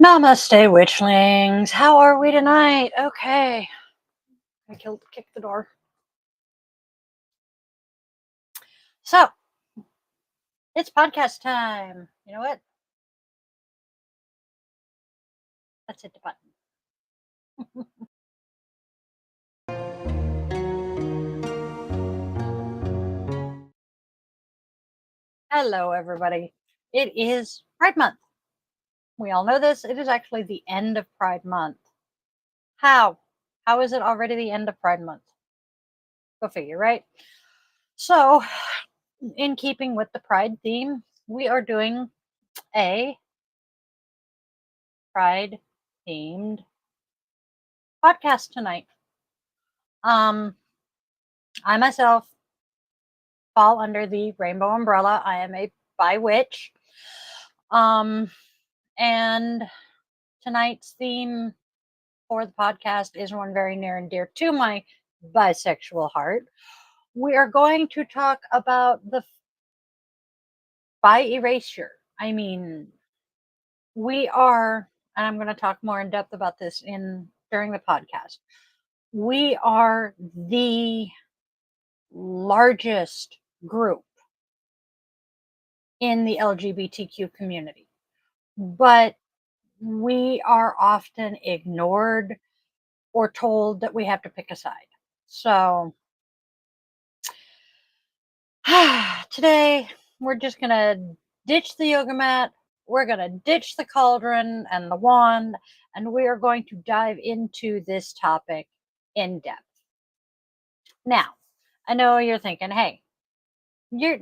Namaste, witchlings. How are we tonight? Okay. Kicked the door. So, it's podcast time. You know what? Let's hit the button. Hello, everybody. It is Pride Month. We all know this. It is actually the end of Pride Month. How? How is it already the end of Pride Month? Go figure, right? So, in keeping with the Pride theme, we are doing a Pride themed podcast tonight. I myself fall under the rainbow umbrella. I am a bi witch. Um, and tonight's theme for the podcast is one very near and dear to my bisexual heart. We are going to talk about the bi erasure. I mean, we are, and I'm going to talk more in depth about this in during the podcast. We are the largest group in the LGBTQ community, but we are often ignored or told that we have to pick a side. So today we're just going to ditch the yoga mat. We're going to ditch the cauldron and the wand, and we are going to dive into this topic in depth. Now, I know you're thinking, hey, you're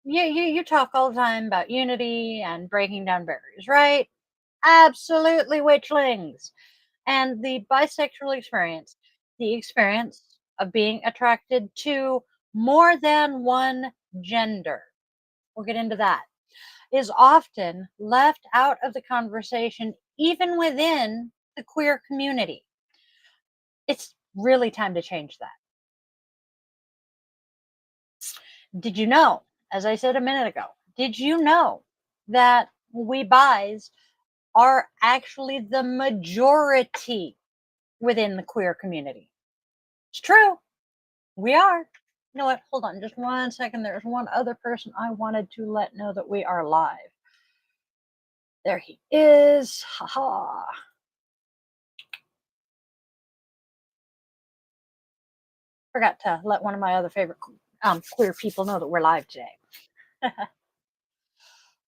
you talk all the time about unity and breaking down barriers, right? Absolutely, witchlings. And the bisexual experience, the experience of being attracted to more than one gender, we'll get into that, is often left out of the conversation, even within the queer community. It's really time to change that. Did you know, as I said a minute ago, did you know that we bis are actually the majority within the queer community? It's true. We are. You know what? Hold on just 1 second. There's one other person I wanted to let know that we are live. There he is. Haha. Forgot to let one of my other favorite queer people know that we're live today.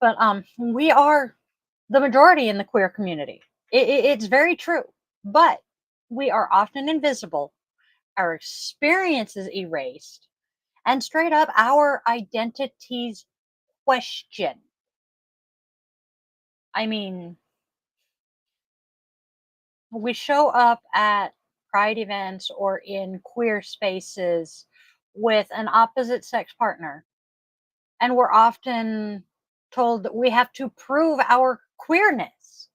But we are the majority in the queer community. It's very true. But we are often invisible. Our experiences erased, and straight up our identities questioned. I mean, we show up at pride events or in queer spaces with an opposite sex partner, and we're often told that we have to prove our queerness.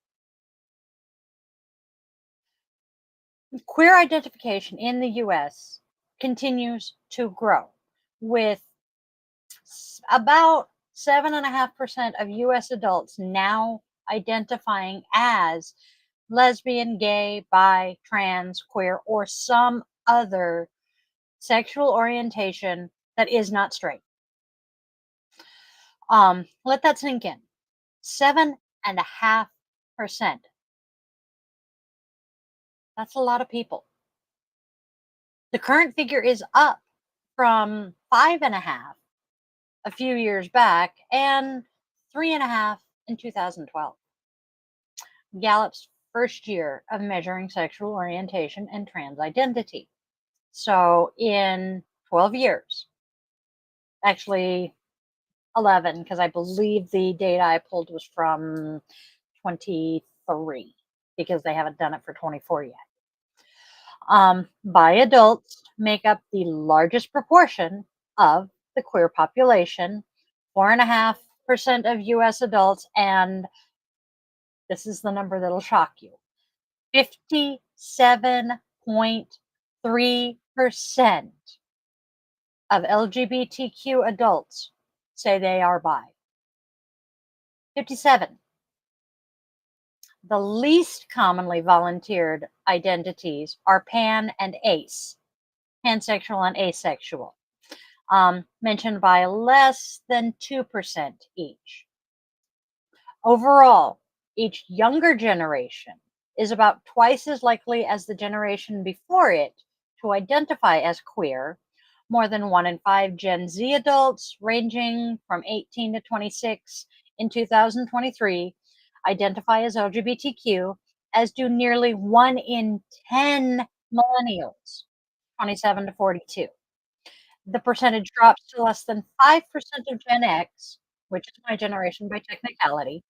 Queer identification in the US continues to grow, with about 7.5% of US adults now identifying as lesbian, gay, bi, trans, queer, or some other sexual orientation that is not straight. Let that sink in. 7.5%. That's a lot of people. The current figure is up from 5.5 a few years back and 3.5 in 2012. Gallup's first year of measuring sexual orientation and trans identity. So in 12 years, actually 11, because I believe the data I pulled was from 23, because they haven't done it for 24 yet. Bi adults make up the largest proportion of the queer population, 4.5% of US adults, and this is the number that'll shock you, 57.3% of LGBTQ adults say they are bi. 57. The least commonly volunteered identities are pan and ace, pansexual and asexual, mentioned by less than 2% each. Overall, each younger generation is about twice as likely as the generation before it to identify as queer. More than 1 in 5 Gen Z adults, ranging from 18 to 26 in 2023, identify as LGBTQ, as do nearly 1 in 10 millennials, 27 to 42. The percentage drops to less than 5% of Gen X, which is my generation by technicality,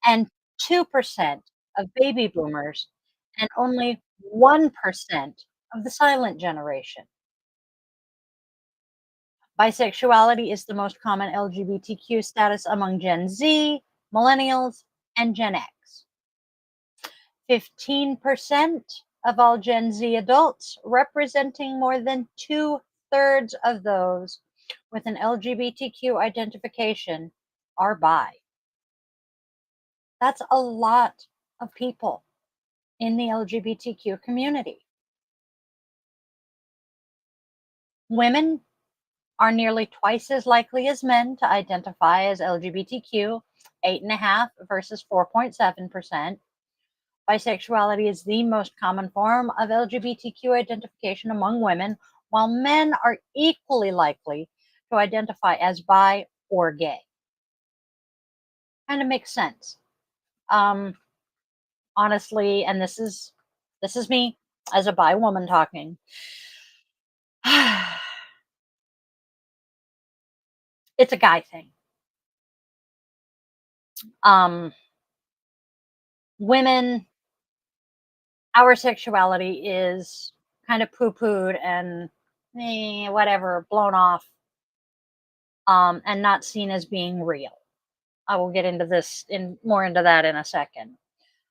and 2% of baby boomers, and only 1% of the silent generation. Bisexuality is the most common LGBTQ status among Gen Z, millennials, and Gen X. 15% of all Gen Z adults, representing more than two-thirds of those with an LGBTQ identification, are bi. That's a lot of people in the LGBTQ community. Women are nearly twice as likely as men to identify as LGBTQ, 8.5 versus 4.7%. Bisexuality is the most common form of LGBTQ identification among women, while men are equally likely to identify as bi or gay. Kind of makes sense. Um, Honestly, and this is me as a bi woman talking. It's a guy thing. Um, Women, our sexuality is kind of poo-pooed and whatever, blown off, and not seen as being real. I will get into this in more into that in a second.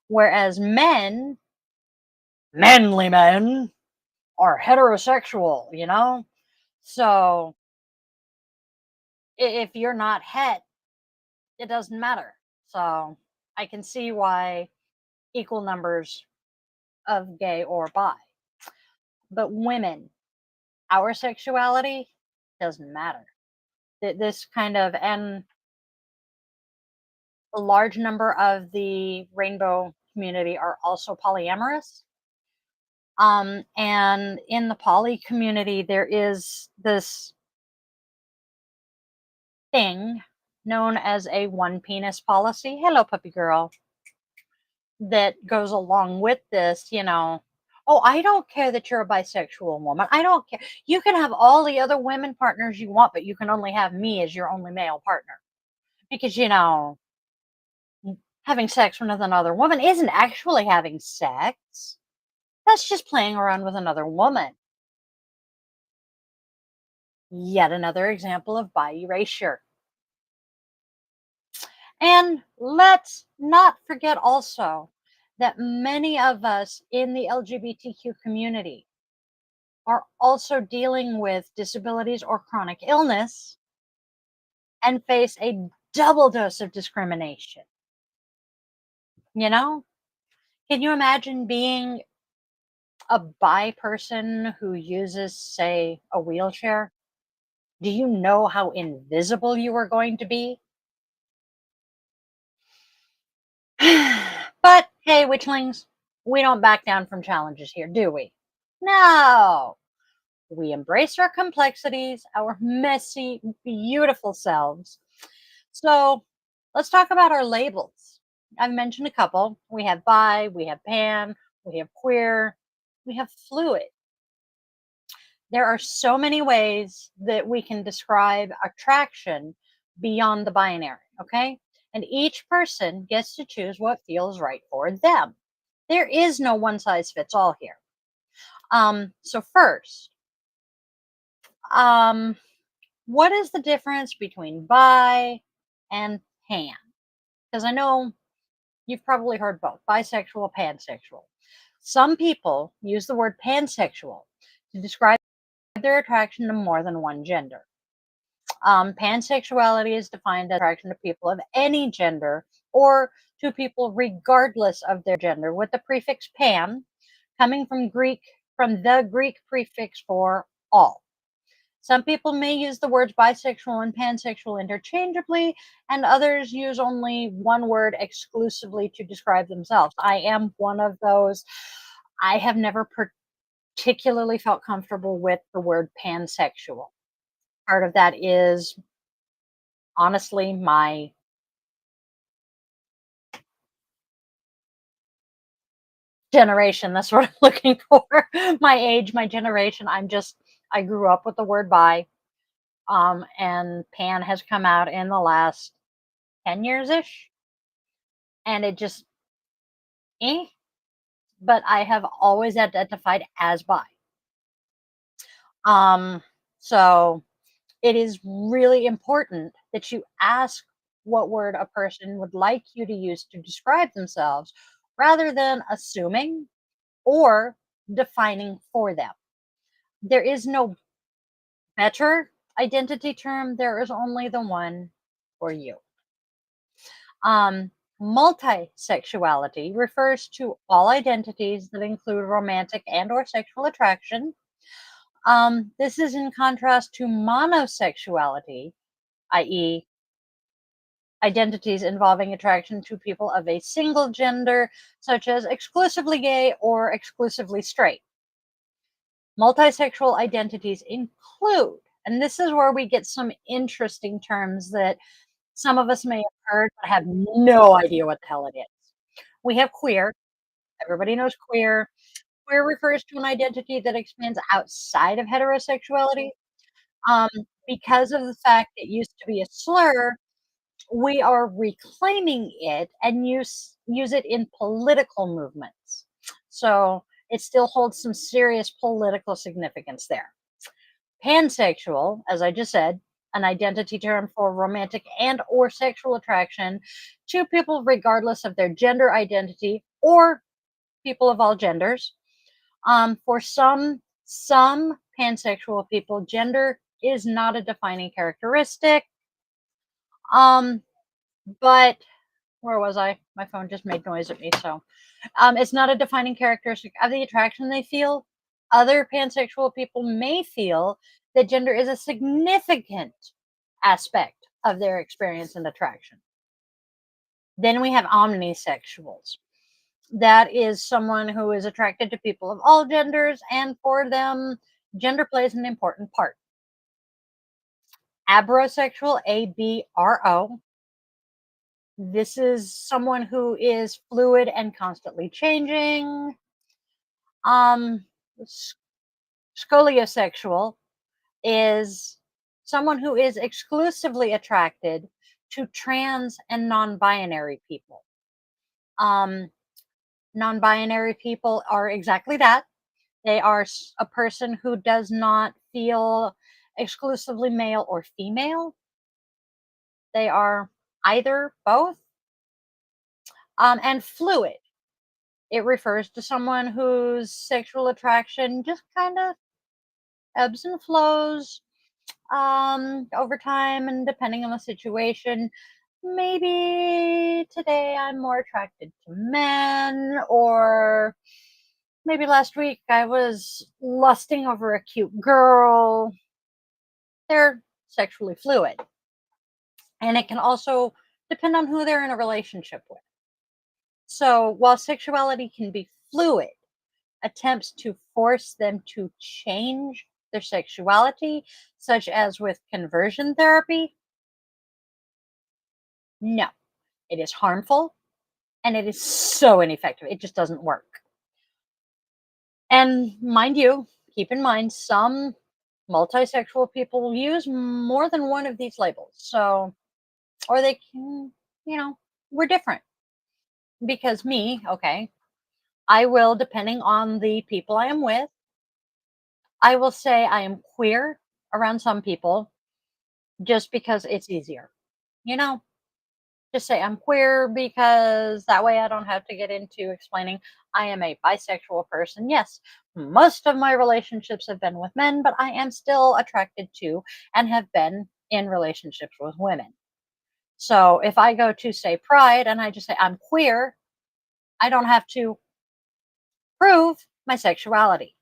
Whereas men, manly men, are heterosexual, you know? So if you're not het, it doesn't matter. So I can see why equal numbers of gay or bi. But women, our sexuality doesn't matter. This kind of, and a large number of the rainbow community are also polyamorous. And in the poly community, there is this thing known as a one penis policy. Hello, puppy girl. That goes along with this. Oh, I don't care that you're a bisexual woman. I don't care. You can have all the other women partners you want, but you can only have me as your only male partner. Because, having sex with another woman isn't actually having sex. That's just playing around with another woman. Yet another example of bi erasure. And let's not forget also that many of us in the LGBTQ community are also dealing with disabilities or chronic illness and face a double dose of discrimination. You know? Can you imagine being a bi person who uses, say, a wheelchair? Do you know how invisible you are going to be? But hey, witchlings, we don't back down from challenges here, do we? No. We embrace our complexities, our messy, beautiful selves. So let's talk about our labels. I've mentioned a couple. We have bi, we have pan, we have queer, we have fluid. There are so many ways that we can describe attraction beyond the binary, okay? And each person gets to choose what feels right for them. There is no one size fits all here. So first, um, what is the difference between bi and pan? Because I know you've probably heard both bisexual, pansexual. Some people use the word pansexual to describe their attraction to more than one gender. Pansexuality is defined as attraction to people of any gender or to people regardless of their gender, with the prefix pan coming from the Greek prefix for all. Some people may use the words bisexual and pansexual interchangeably, and others use only one word exclusively to describe themselves. I am one of those. I have never particularly felt comfortable with the word pansexual. Part of that is honestly my generation. That's what I'm looking for. My age, my generation. I grew up with the word bi. And pan has come out in the last 10 years ish. And it just, eh, but I have always identified as bi. Um, so it is really important that you ask what word a person would like you to use to describe themselves rather than assuming or defining for them. There is no better identity term, there is only the one for you. Multisexuality refers to all identities that include romantic and or sexual attraction. This is in contrast to monosexuality, i.e., identities involving attraction to people of a single gender, such as exclusively gay or exclusively straight. Multisexual identities include, and this is where we get some interesting terms that some of us may have heard, but have no idea what the hell it is. We have queer. Everybody knows queer. Queer refers to an identity that expands outside of heterosexuality. Um, because of the fact it used to be a slur, we are reclaiming it and use it in political movements. So it still holds some serious political significance there. Pansexual, as I just said, an identity term for romantic and or sexual attraction to people regardless of their gender identity or people of all genders. For some pansexual people, gender is not a defining characteristic. Um, but where was I? My phone just made noise at me. So, it's not a defining characteristic of the attraction they feel. Other pansexual people may feel that gender is a significant aspect of their experience and attraction. Then we have omnisexuals. That is someone who is attracted to people of all genders, and for them, gender plays an important part. Abrosexual, ABRO. This is someone who is fluid and constantly changing. Um, s- Scoliosexual is someone who is exclusively attracted to trans and non-binary people. Um, Non-binary people are exactly that. They are a person who does not feel exclusively male or female. They are either, both, and fluid. It refers to someone whose sexual attraction just kind of ebbs and flows over time and depending on the situation. Maybe today I'm more attracted to men, or maybe last week I was lusting over a cute girl. They're sexually fluid. And it can also depend on who they're in a relationship with. So while sexuality can be fluid, attempts to force them to change their sexuality, such as with conversion therapy, no, it is harmful and it is so ineffective. It just doesn't work. And mind you, keep in mind, some multisexual people use more than one of these labels. So, or they can, we're different. Because me, okay, I will, depending on the people I am with, I will say I am queer around some people just because it's easier. You know, just say I'm queer because that way I don't have to get into explaining I am a bisexual person. Yes, most of my relationships have been with men, but I am still attracted to and have been in relationships with women. So if I go to say Pride and I just say I'm queer, I don't have to prove my sexuality.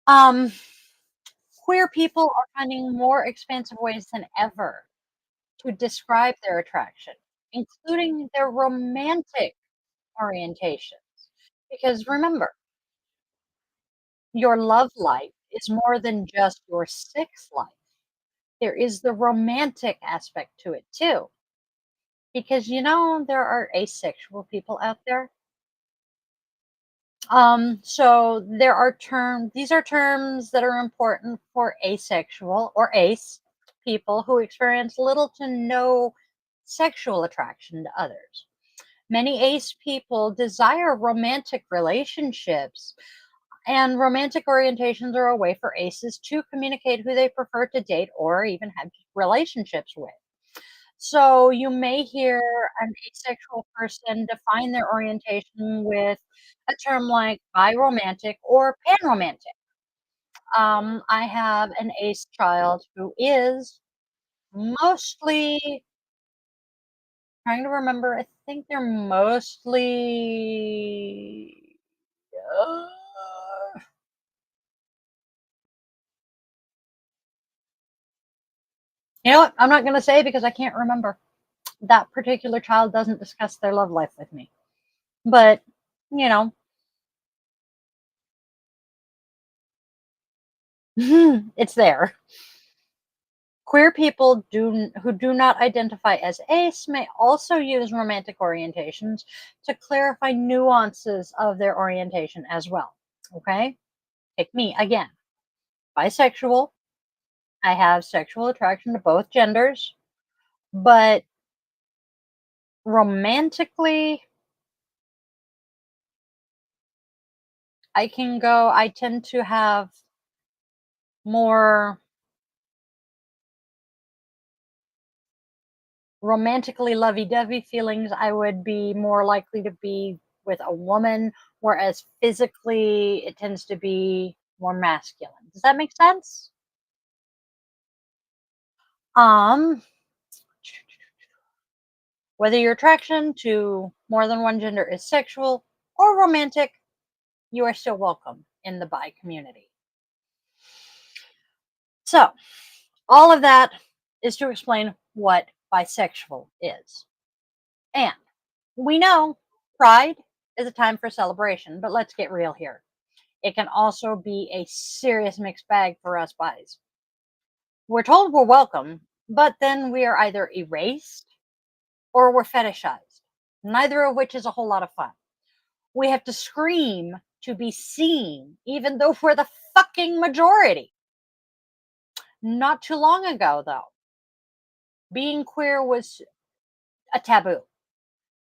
Um, Queer people are finding more expansive ways than ever to describe their attraction, including their romantic orientation. Because remember, your love life is more than just your sex life. There is the romantic aspect to it too. Because there are asexual people out there. So there are these are terms that are important for asexual or ace people who experience little to no sexual attraction to others. Many ace people desire romantic relationships, and romantic orientations are a way for aces to communicate who they prefer to date or even have relationships with. So you may hear an asexual person define their orientation with a term like biromantic or panromantic. I have an ace child who is mostly trying to remember. I think they're mostly. Uh, you know what? I'm not going to say because I can't remember. That particular child doesn't discuss their love life with me. But, you know, it's there. Queer people who do not identify as ace may also use romantic orientations to clarify nuances of their orientation as well. Okay? Take me again. Bisexual. I have sexual attraction to both genders, but romantically, I tend to have more romantically lovey-dovey feelings. I would be more likely to be with a woman, whereas physically it tends to be more masculine. Does that make sense? Um, Whether your attraction to more than one gender is sexual or romantic, you are still welcome in the bi community. So, all of that is to explain what bisexual is. And we know Pride is a time for celebration, but let's get real here. It can also be a serious mixed bag for us bodies. We're told we're welcome, but then we are either erased or we're fetishized, neither of which is a whole lot of fun. We have to scream to be seen, even though we're the fucking majority. Not too long ago, though, being queer was a taboo.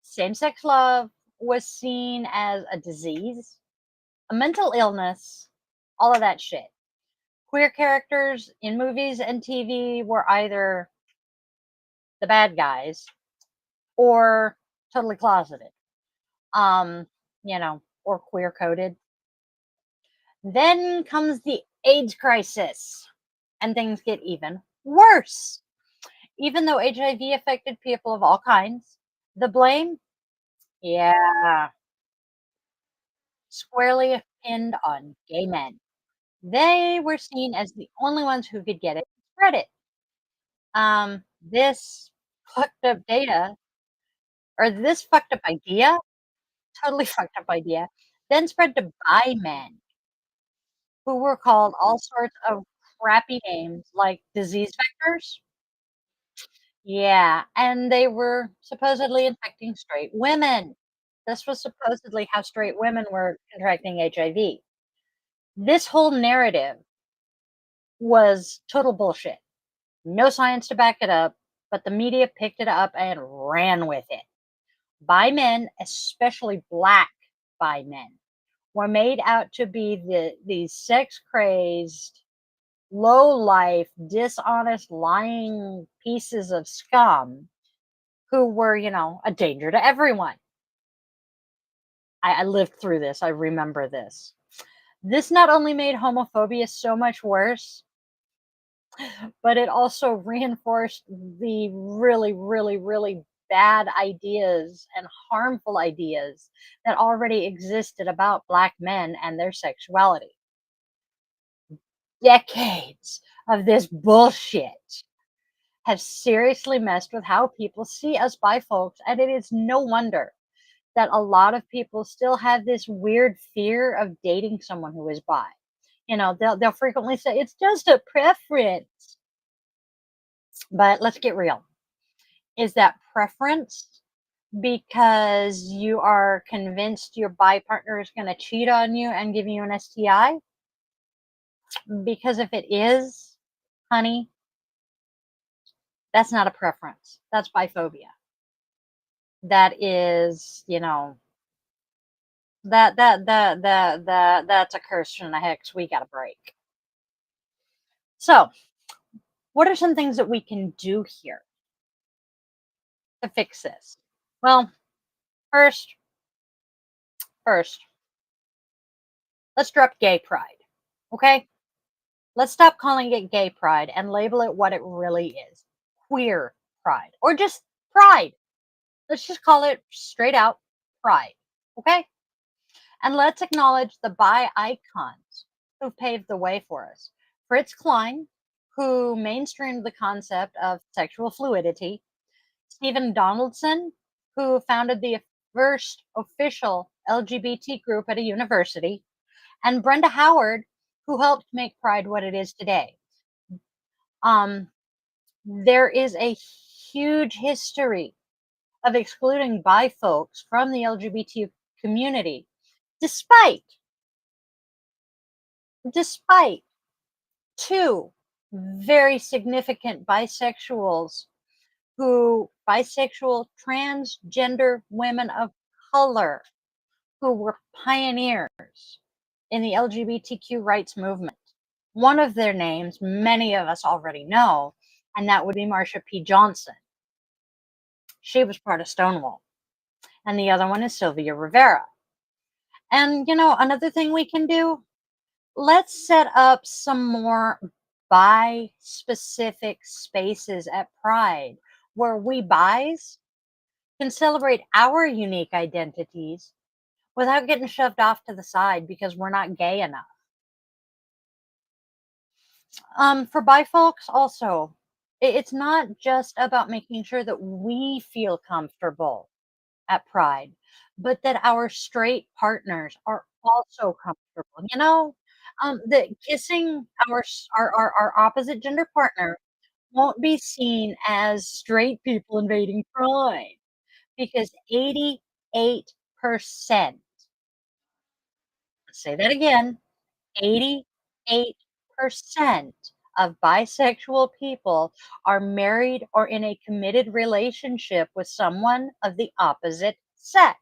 Same sex love was seen as a disease, a mental illness, all of that shit. Queer characters in movies and TV were either the bad guys or totally closeted, um, or queer coded. Then comes the AIDS crisis, and things get even worse. Even though HIV affected people of all kinds, the blame, yeah, squarely pinned on gay men. They were seen as the only ones who could get it and spread it. This fucked up data or this fucked up idea, totally fucked up idea, then spread to bi men who were called all sorts of crappy names like disease vectors. Yeah, and they were supposedly infecting straight women. This was supposedly how straight women were contracting HIV. This whole narrative was total bullshit. No science to back it up, but the media picked it up and ran with it. Bi men, especially black bi men, were made out to be these sex crazed, low life, dishonest, lying pieces of scum who were, a danger to everyone. I lived through this. I remember this. This not only made homophobia so much worse, but it also reinforced the really, really, really bad ideas and harmful ideas that already existed about Black men and their sexuality. Decades of this bullshit have seriously messed with how people see us bi folks, and it is no wonder that a lot of people still have this weird fear of dating someone who is bi. They'll frequently say it's just a preference, but let's get real. Is that preference because you are convinced your bi partner is going to cheat on you and give you an STI? Because if it is, honey, that's not a preference. That's biphobia. That is, that's a curse from the hex we got to break. So, what are some things that we can do here to fix this? Well, first, first, let's drop gay pride. Okay? Let's stop calling it gay pride and label it what it really is. Queer pride or just pride. Let's just call it straight out pride. Okay? And let's acknowledge the bi icons who paved the way for us. Fritz Klein, who mainstreamed the concept of sexual fluidity, Stephen Donaldson, who founded the first official LGBT group at a university, and Brenda Howard, who helped make Pride what it is today. Um, there is a huge history of excluding bi folks from the LGBT community, despite despite two very significant bisexual transgender women of color who were pioneers in the LGBTQ rights movement. One of their names, many of us already know, and that would be Marsha P. Johnson. She was part of Stonewall. And the other one is Sylvia Rivera. And, another thing we can do, let's set up some more bi specific spaces at Pride where we bis can celebrate our unique identities without getting shoved off to the side because we're not gay enough. For bi folks, also, it's not just about making sure that we feel comfortable at Pride, but that our straight partners are also comfortable. That kissing our opposite gender partner won't be seen as straight people invading Pride because 88%, say that again, 88% of bisexual people are married or in a committed relationship with someone of the opposite sex.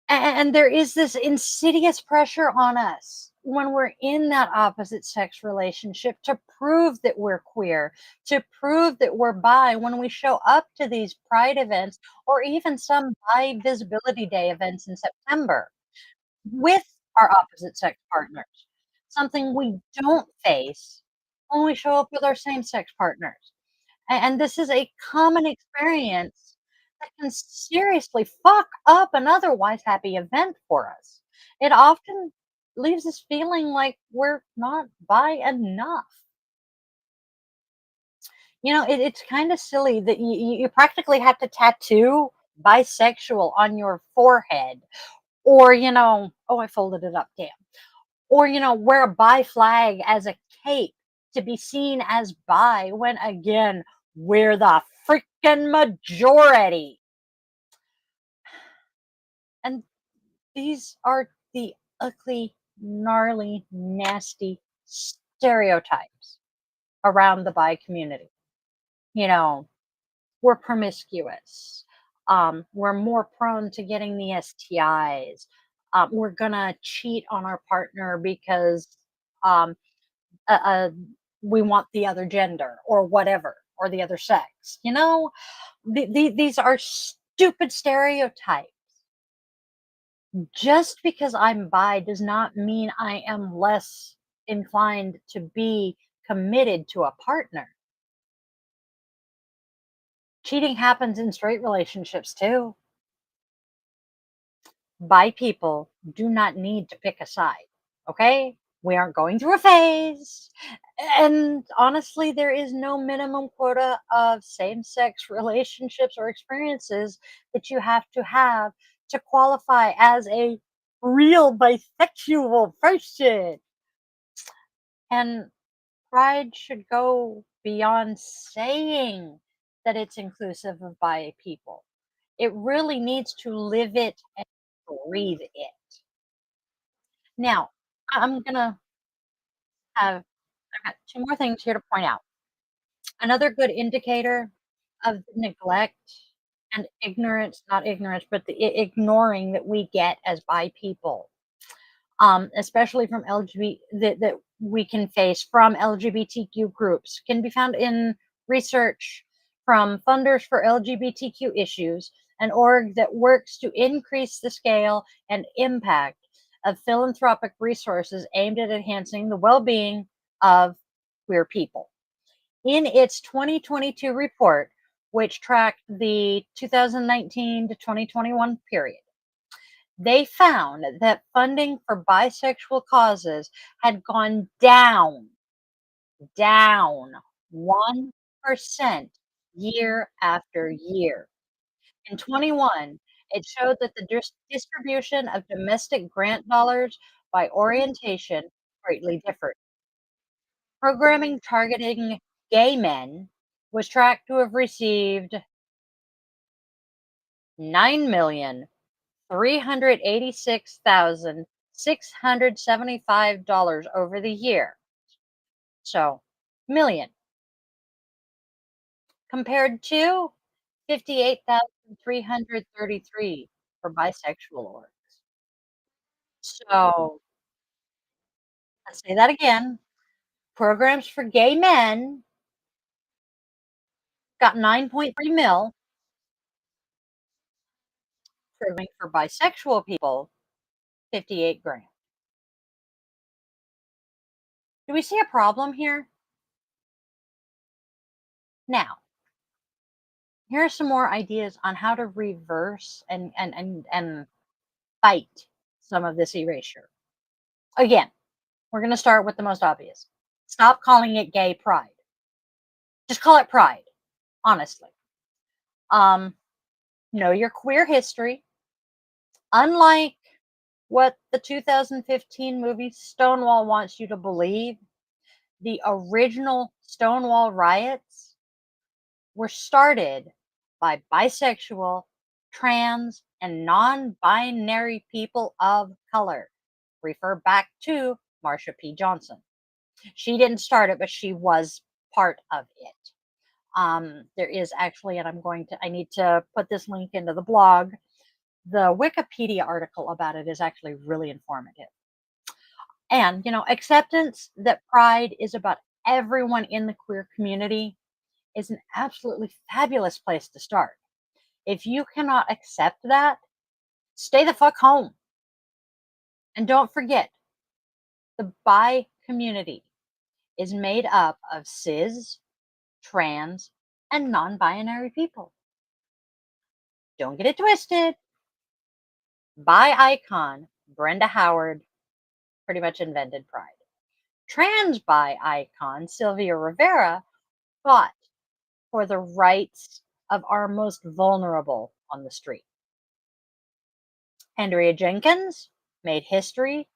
And there is this insidious pressure on us when we're in that opposite sex relationship to prove that we're queer, to prove that we're bi when we show up to these pride events or even some bi visibility day events in September with our opposite sex partners, something we don't face when we show up with our same sex partners. And this is a common experience that can seriously fuck up an otherwise happy event for us. It often leaves us feeling like we're not bi enough. It's kind of silly that you practically have to tattoo bisexual on your forehead or, oh, I folded it up, damn. Or, wear a bi flag as a cape to be seen as bi when again, we're the freaking majority. And these are the ugly, gnarly, nasty stereotypes around the bi community. You know, we're promiscuous. We're more prone to getting the STIs. We're gonna cheat on our partner because um, uh, uh, we want the other gender or whatever or the other sex. These are stupid stereotypes. Just because I'm bi does not mean I am less inclined to be committed to a partner. Cheating happens in straight relationships too. Bi people do not need to pick a side. Okay? We aren't going through a phase. And honestly, there is no minimum quota of same sex relationships or experiences that you have to qualify as a real bisexual person. And pride should go beyond saying that it's inclusive of bi people. It really needs to live it and breathe it. Now, I'm gonna have I've got 2 more things here to point out. Another good indicator of the neglect and ignorance, not ignorance, but the ignoring that we get as bi people, especially from that we can face from LGBTQ groups, can be found in research from funders for LGBTQ issues, an org that works to increase the scale and impact of philanthropic resources aimed at enhancing the well-being of queer people. In its 2022 report, which tracked the 2019 to 2021 period, they found that funding for bisexual causes had gone down 1% year after year. In 21, it showed that the distribution of domestic grant dollars by orientation greatly differed. Programming targeting gay men was tracked to have received $9,386,675 over the year. So, million compared to 58,333 for bisexual orgs. So, let's say that again. Programs for gay men got 9.3 mil, programming for bisexual people 58 grand. Do we see a problem here? Now, here are some more ideas on how to reverse and fight some of this erasure. Again, we're going to start with the most obvious. Stop calling it gay pride. Just call it pride, honestly. Um, know your queer history. Unlike what the 2015 movie Stonewall wants you to believe, the original Stonewall riots were started by bisexual, trans, and non binary people of color. Refer back to Marsha P. Johnson. She didn't start it, but she was part of it. There is actually, and I need to put this link into the blog. The Wikipedia article about it is actually really informative. And, acceptance that pride is about everyone in the queer community is an absolutely fabulous place to start. If you cannot accept that, stay the fuck home. And don't forget, the bi community is made up of cis, trans, and non binary people. Don't get it twisted. Bi icon Brenda Howard pretty much invented pride. Trans bi icon Sylvia Rivera fought for the rights of our most vulnerable on the street. Andrea Jenkins made history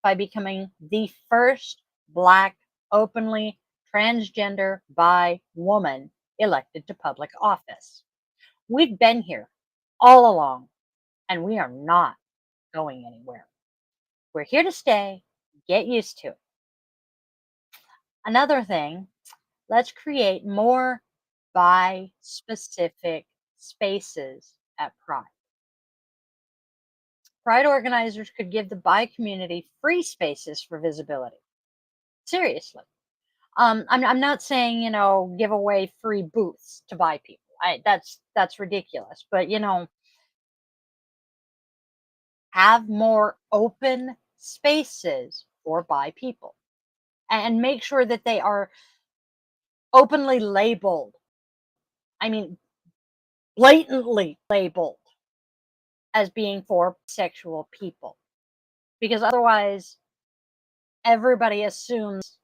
by becoming the first Black, openly transgender bi woman elected to public office. We've been here all along, and we are not going anywhere. We're here to stay. Get used to it. Another thing, let's create more bi specific spaces at Pride. Pride organizers could give the bi community free spaces for visibility. Seriously. I'm not saying, give away free booths to bi people. That's ridiculous. But have more open spaces for bi people and make sure that they are openly labeled, I mean, blatantly labeled as being for sexual people. Because otherwise, everybody assumes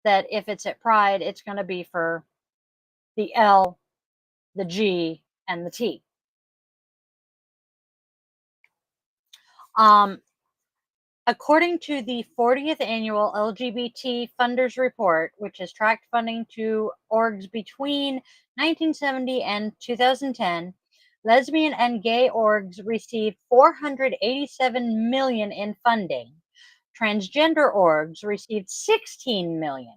that if it's at Pride, it's going to be for the L, the G, and the T. Um, According to the 40th annual LGBT Funders Report, which has tracked funding to orgs between 1970 and 2010, lesbian and gay orgs received 487 million in funding. Transgender orgs received 16 million.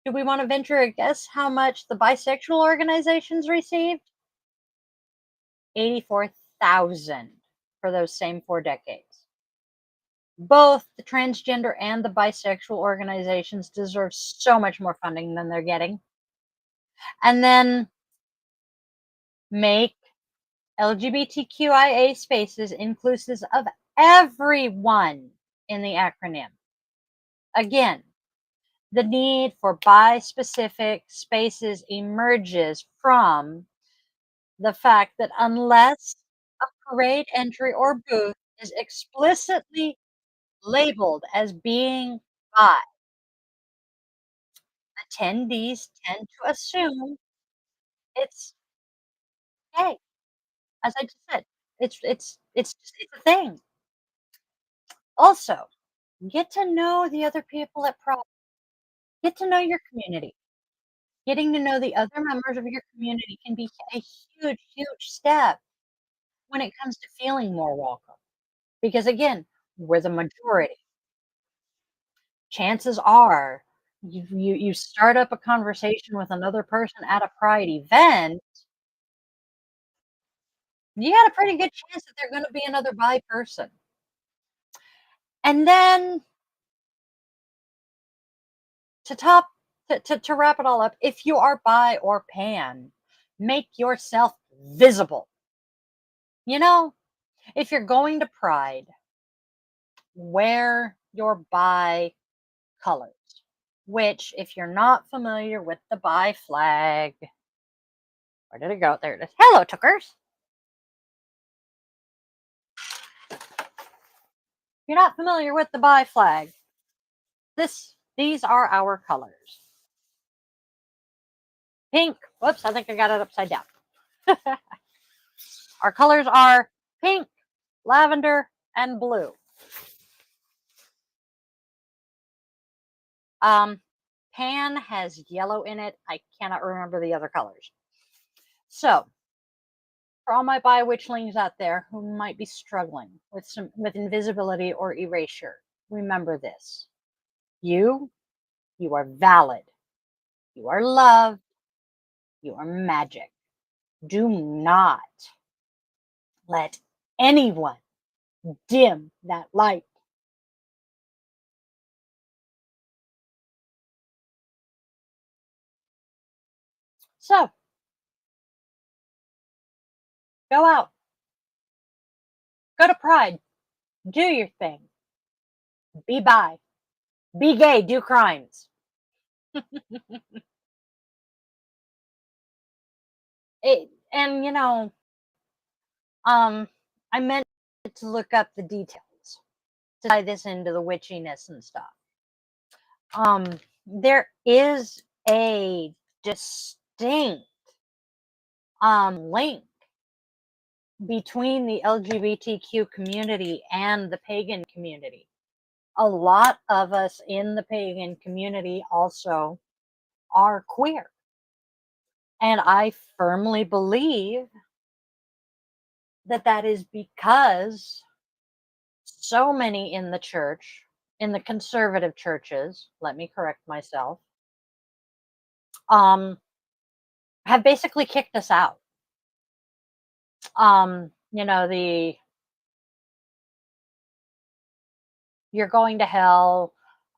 Do we want to venture a guess how much the bisexual organizations received? 84,000 for those same 4 decades. Both the transgender and the bisexual organizations deserve so much more funding than they're getting. And then make LGBTQIA spaces inclusive of everyone in the acronym. Again, the need for bi-specific spaces emerges from the fact that unless a parade entry or booth is explicitly labeled as being bi, attendees tend to assume it's gay. As I just said, it's a thing. Also, get to know the other people at Pride. Get to know your community. Getting to know the other members of your community can be a huge, huge step when it comes to feeling more welcome. Because again, we're the majority. Chances are you start up a conversation with another person at a Pride event, you got a pretty good chance that they're gonna be another bi person. And then to top to wrap it all up, if you are bi or pan, make yourself visible. You know, if you're going to Pride, wear your bi colors, which, if you're not familiar with the bi flag, where did it go? There it is. Hello, Tookers. If you're not familiar with the bi flag, these are our colors. Pink. Whoops, I think I got it upside down. Our colors are pink, lavender, and blue. Pan has yellow in it. I cannot remember the other colors. So, for all my bi witchlings out there who might be struggling with invisibility or erasure, remember this: you, you are valid. You are loved. You are magic. Do not let anyone dim that light. So, go out, go to Pride, do your thing, be bi, be gay, do crimes. And um, I meant to look up the details to tie this into the witchiness and stuff. There is a distinct link between the LGBTQ community and the pagan community. A lot of us in the pagan community also are queer. And I firmly believe that that is because so many in the church, in the conservative churches, let me correct myself, um, have basically kicked us out. The you're going to hell.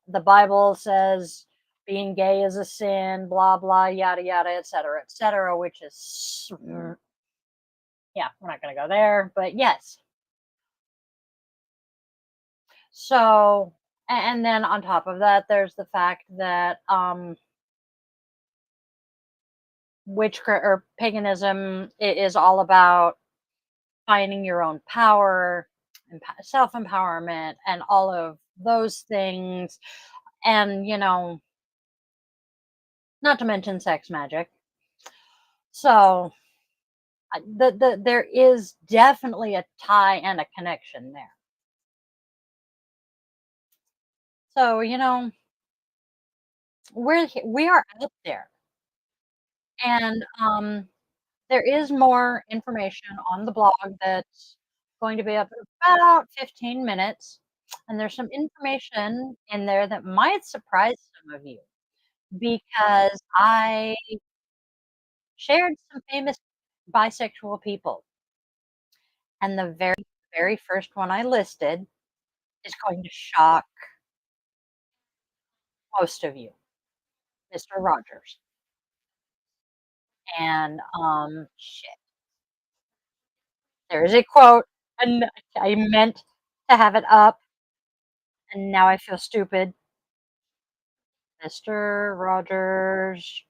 The Bible says being gay is a sin, blah, blah, yada, yada, et cetera, which is, yeah, we're not going to go there. But yes. So And then on top of that, there's the fact that witchcraft or paganism is all about finding your own power, self empowerment, and all of those things. And, not to mention sex magic. So, there is definitely a tie and a connection there. So, we are out there, and there is more information on the blog that's going to be up in about 15 minutes, and there's some information in there that might surprise some of you because I shared some famous bisexual people, and the very first one I listed is going to shock most of you, Mr. Rogers. And, shit, there is a quote, and I meant to have it up, and now I feel stupid. Mr. Rogers,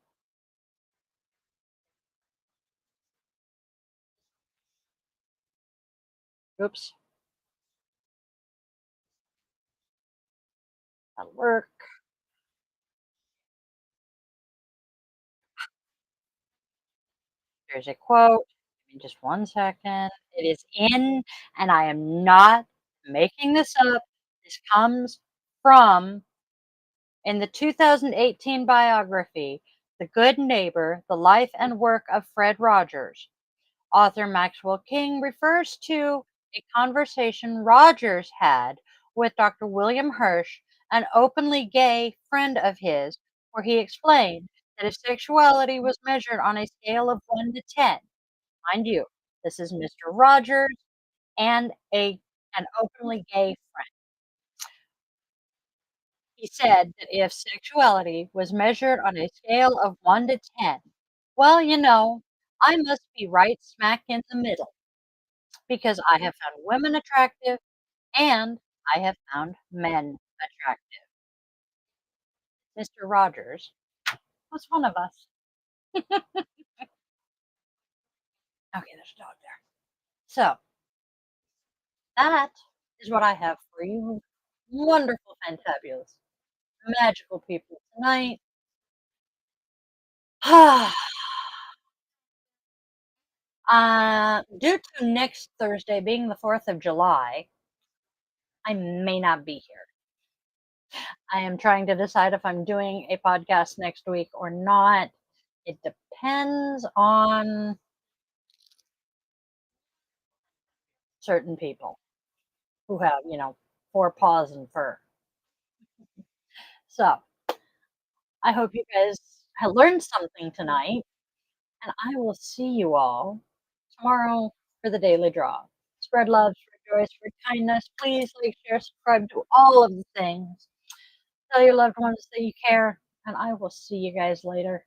oops, that'll work. There's a quote. Give me just 1 second. It is in, and I am not making this up. This comes from in the 2018 biography, The Good Neighbor: The Life and Work of Fred Rogers. Author Maxwell King refers to a conversation Rogers had with Dr. William Hirsch, an openly gay friend of his, where he explained that if sexuality was measured on a scale of 1 to 10, mind you, this is Mr. Rogers and an openly gay friend. He said that if sexuality was measured on a scale of 1 to 10, well, I must be right smack in the middle because I have found women attractive and I have found men attractive. Mr. Rogers was one of us. Okay, there's a dog there. So that is what I have for you. Wonderful, fantabulous, magical people tonight. Due to next Thursday being the 4th of July, I may not be here. I am trying to decide if I'm doing a podcast next week or not. It depends on certain people who have, 4 paws and fur. So, I hope you guys have learned something tonight, and I will see you all tomorrow for the daily draw. Spread love, spread joy, spread kindness. Please like, share, subscribe to all of the things. Tell your loved ones that you care, and I will see you guys later.